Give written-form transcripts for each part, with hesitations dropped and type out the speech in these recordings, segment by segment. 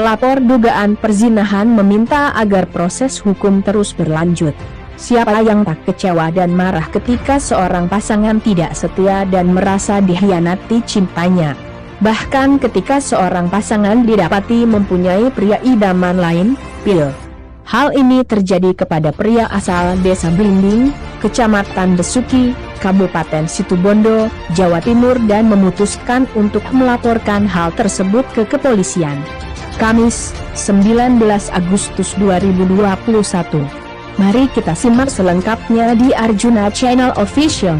pelapor dugaan perzinahan meminta agar proses hukum terus berlanjut. Siapa yang tak kecewa dan marah ketika seorang pasangan tidak setia dan merasa dikhianati cintanya? Bahkan ketika seorang pasangan didapati mempunyai pria idaman lain, pil. Hal ini terjadi kepada pria asal Desa Blimbing, Kecamatan Besuki, Kabupaten Situbondo, Jawa Timur dan memutuskan untuk melaporkan hal tersebut ke kepolisian. Kamis, 19 Agustus 2021. Mari kita simak selengkapnya di Arjuna Channel Official.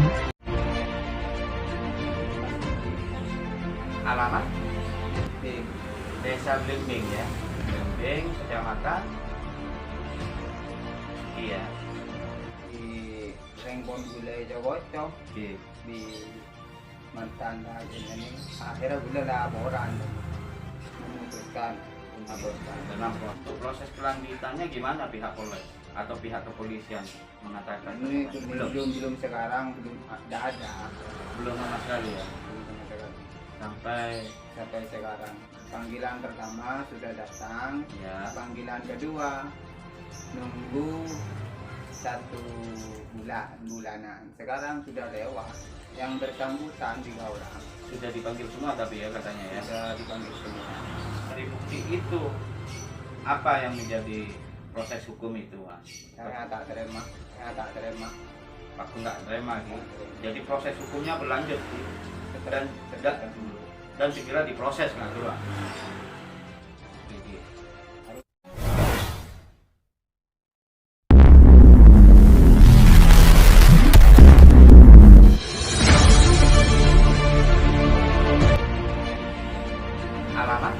Alamat di Desa Blimbing ya, Blimbing, Kecamatan iya di Rengbon Gulai Jawa di mantan ini akhirnya gula laporan memutuskan dalam untuk proses kelanjutannya gimana pihak polres atau pihak kepolisian mengatakan ini belum sekarang belum ada belum sama sekali ya belum sama sekali. sampai Sekarang panggilan pertama sudah datang ya panggilan kedua nunggu 1 bulanan sekarang sudah lewat yang bersangkutan 3 orang sudah dipanggil semua tapi ya katanya ya sudah dipanggil semua. dari bukti itu apa yang menjadi proses hukum itu Mas? Saya tak terima Aku nggak terima gitu. Jadi proses hukumnya berlanjut sih. Dan segera diproses nggak dulu. Alamat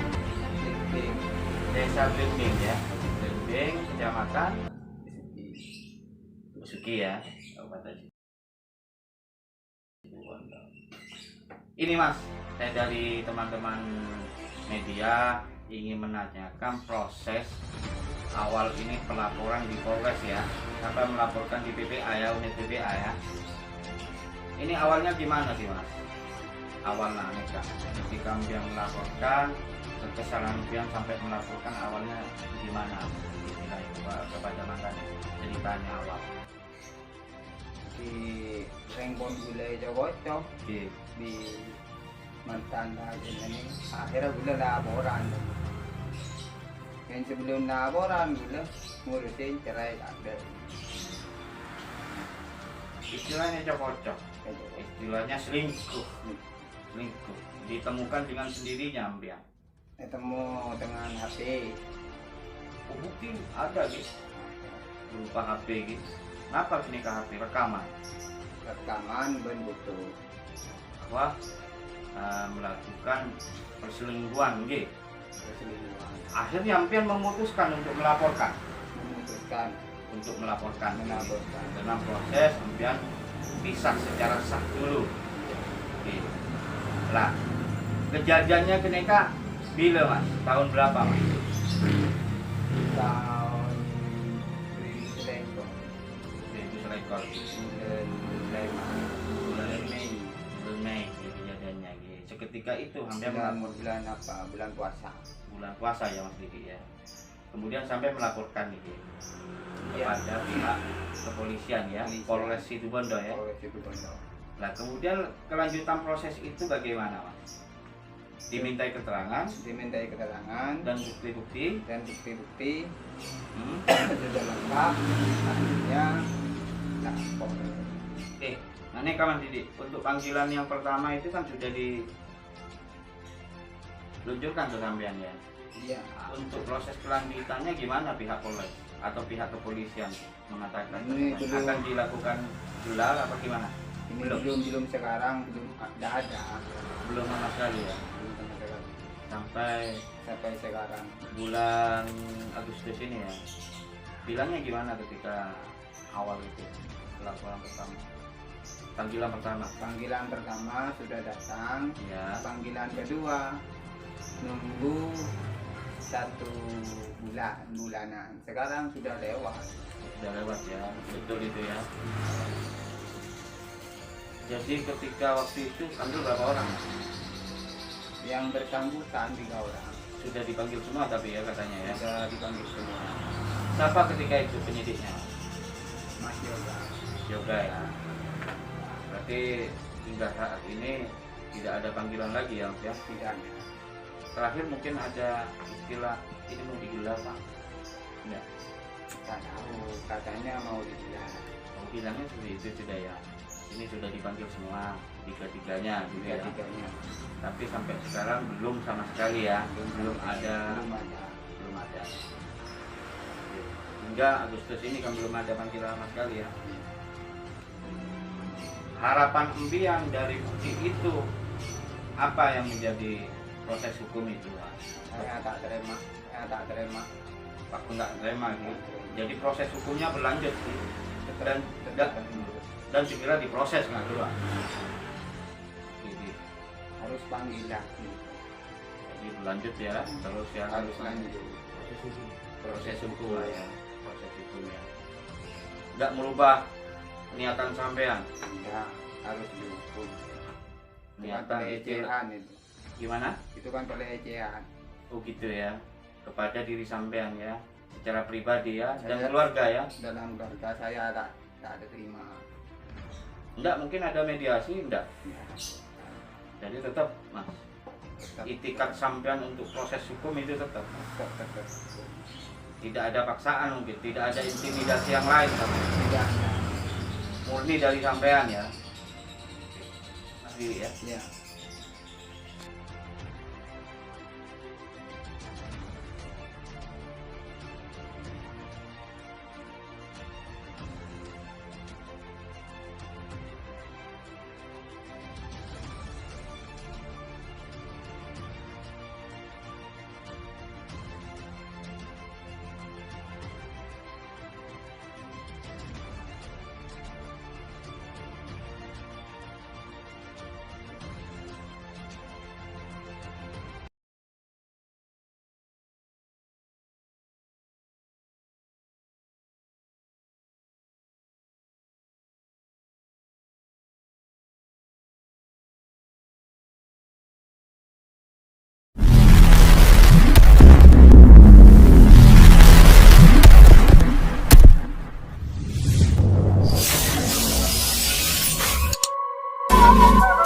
Desa Blimbing ya, Blimbing, Kecamatan Besuki ya, Kabupaten Situbondo. Ini Mas, saya dari teman-teman media ingin menanyakan proses awal ini pelaporan di Polres ya, sampai melaporkan di PPA ya, unit PPA ya. Ini awalnya gimana sih Mas? Awalnya mereka ketika yang melaporkan kesalahan yang sampai melaporkan awalnya gimana? Kepada makanya ceritanya awal di Rengbon Gulai Jawa di mantan ini akhirnya gula laporan yang sebelum laporan gula ngurusin cerai ada istilahnya cocok, istilahnya selingkuh ditemukan dengan sendirinya ambiang. ketemu dengan HP Bukti ada gitu berupa HP gitu. Kenapa sini ke HP rekaman ben butuh bahwa melakukan perselingkuhan gitu. perselingkuhan Akhirnya ambiang memutuskan untuk melaporkan melaporkan dalam proses ambiang pisah secara sah dulu gitu. Lah kejadiannya ketika bila Mas tahun berapa Mas? tahun 2000 bulan Mei kejadiannya gitu. Seketika itu hampir bulan puasa ya Mas Diki ya. Kemudian sampai melaporkan gitu ya. kepada pihak kepolisian ya, Polres Situbondo ya. Nah kemudian kelanjutan proses itu bagaimana Mas? Dimintai keterangan dan bukti-bukti sudah lengkap akhirnya lapor. Oke, nah ini kawan Didi, untuk panggilan yang pertama itu kan sudah diluncurkan ke sampean ya. Iya. Untuk proses kelanjutannya gimana pihak Polres atau pihak kepolisian mengatakan Ini akan dilakukan gelar apa gimana? Ini belum sekarang belum ada Belum sama sekali ya. belum sama sekali. Sampai sekarang bulan Agustus ini ya. Bilangnya gimana ketika awal itu laporan pertama? Panggilan pertama sudah datang ya. panggilan kedua nunggu 1 bulanan sekarang sudah lewat ya, betul itu ya. Jadi ketika waktu itu ambil berapa orang? yang bersangkutan 3 orang sudah dipanggil semua tapi ya katanya ya. Sudah dipanggil semua. Siapa ketika itu penyidiknya? Mas Yoga. Yoga ya. Berarti hingga saat ini tidak ada panggilan lagi ya, Mas ya? Tidak ada. Terakhir mungkin ada istilah ini mau digelar Pak? Enggak. Tak tahu, katanya mau digelar. Mau bilangnya seperti itu sudah ya. Ini sudah dipanggil semua tiga-tiganya gitu ya. Tiga-tiganya. Tapi sampai sekarang belum sama sekali ya. Belum ada. Belum ada. Belum ada. Hingga Agustus ini kan belum ada panggilan sama sekali ya. Harapan Embiang dari bukti itu apa yang menjadi proses hukum itu? Saya tak terima. Saya tak terima. Aku nggak terima gitu. Jadi proses hukumnya berlanjut gitu. dan Tetap dan segera diproses nggak dulu. Gitu. harus panggil lagi. Jadi berlanjut ya terus ya Harus lanjut. proses hukum lah ya, proses hukum ya. Nggak merubah niatan sampean. Ya, harus dihukum. Itu kan Niatan itu pelecehan itu. gimana? Itu kan pelecehan. Oh gitu ya, kepada diri sampean ya, secara pribadi ya, dan Saya- keluarga ya. Dalam keluarga saya tak ada terima. Enggak, mungkin ada mediasi enggak. Ya, Jadi tetap Mas, tetap, itikat sampean untuk proses hukum itu tetap. tetap. Tidak ada paksaan mungkin, tidak ada intimidasi yang lain tapi Tidak ada. murni dari sampean ya. Mas Willy ya. Ya. Thank you.